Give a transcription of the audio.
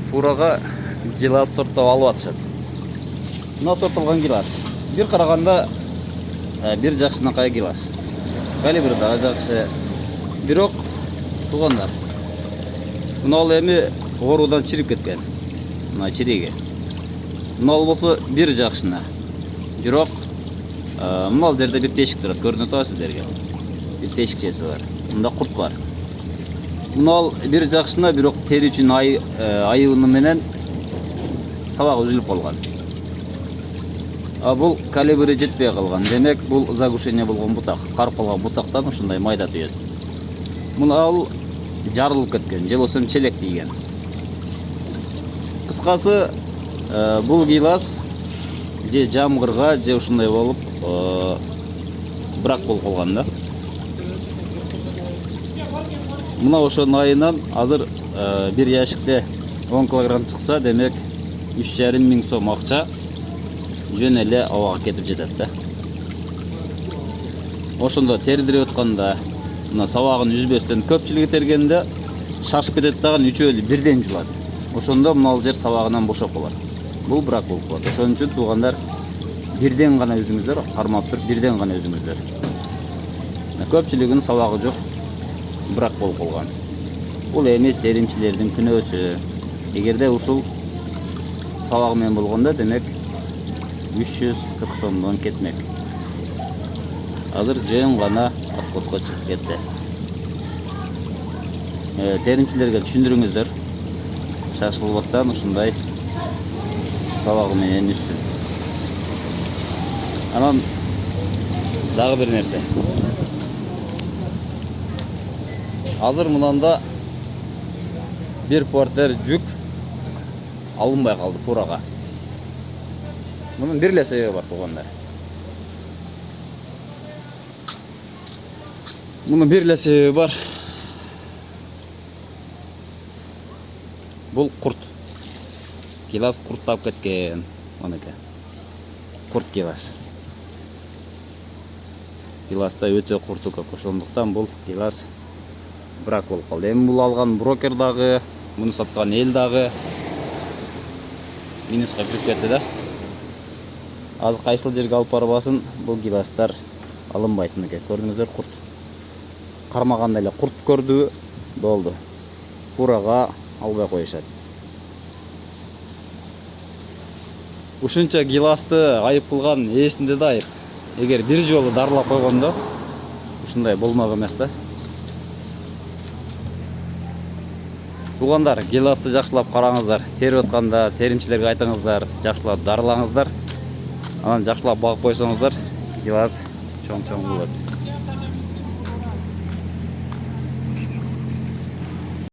фурага гилас сорттоп алып атышат. Мына сорттолгон гилас. Бир караганда бир жакшынакай гилас. Калибри да жакшы. Бирок туугандар. Мына эми оруудан чирип кеткен. Мына чириги. Мына болсо бир жакшына. Бирок мына жерде бир тешик турат. Көрүнүп атат сиздерге. Бир тешикчеси бар. Мында курт бар. Мына бир жакшына, бирок тери үчүн айыбыны менен сабак үзүлүп калган. Бул калибри жетпей калган. Демек, бул загушение болгон бутак. Карып калган бутактан ушундай майда түйөт. Мына жарылып кеткен, же болсо челек тийген. Кыскасы, бул гилас же жамгырга, же ушундай болуп брак болуп калган да. Мына ошонун айынан азыр бир ящикте 10 килограмм чыкса, демек 3,5 миң сом акча жөн эле абага кетип жетет да. Ошондо тердирип атканда, мына сабагын үзбөстөн көпчүлүгү тергенде шашып кетет дагы, үчөө бирден жулат. Ошондо мына жер сабагынан бошоп калат. Бул брак болуп калат. Ошон үчүн туугандар бирден гана үзүңүздөр, кармап туруп бирден гана үзүңүздөр. Көпчүлүгүнүн сабагы жок, брак болуп калган. Бул эми теримчилердин күнөөсү. Эгерде ушул сабагы менен болгондо, демек 340 сомдон кетмек. Азыр жөн гана отходко чыгып кетти. Теримчилерге түшүндүрүңүздөр. Шашылбастан ушундай сабагы менен үссүн. Анан дагы бир нерсе. Азыр мынанда бир портер жүк алынбай калды фурага. Мунун бир эле себеби бар, туугандар. Мунун бир эле себеби бар. Бул курт. Гилас курттап кеткен. Монеке. Курт гилас. Гиласта өтө курту көп. Ошондуктан бул гилас брак болуп калды. Эми бул алган брокер дагы, муну саткан эл дагы минуска кирип кетти да. Азыр кайсыл жерге алып барбасын, бул гиластар алынбайт мекен. Көрдүңүздөр, курт. Кармаганда эле курт көрдү, болду. Фурага албай коюшат. Ушунча гиласты айып кылган эсинде да айып. Эгер бир жолу дарылап койгондо ушундай болмок эмес да. Туугандар, гиласты жакшылап караңыздар. Терип атканда теримчилерге айтыңыздар, жакшылап дарылаңыздар. Анан жакшылап багып койсоңуздар, гилас чоң-чоң болот.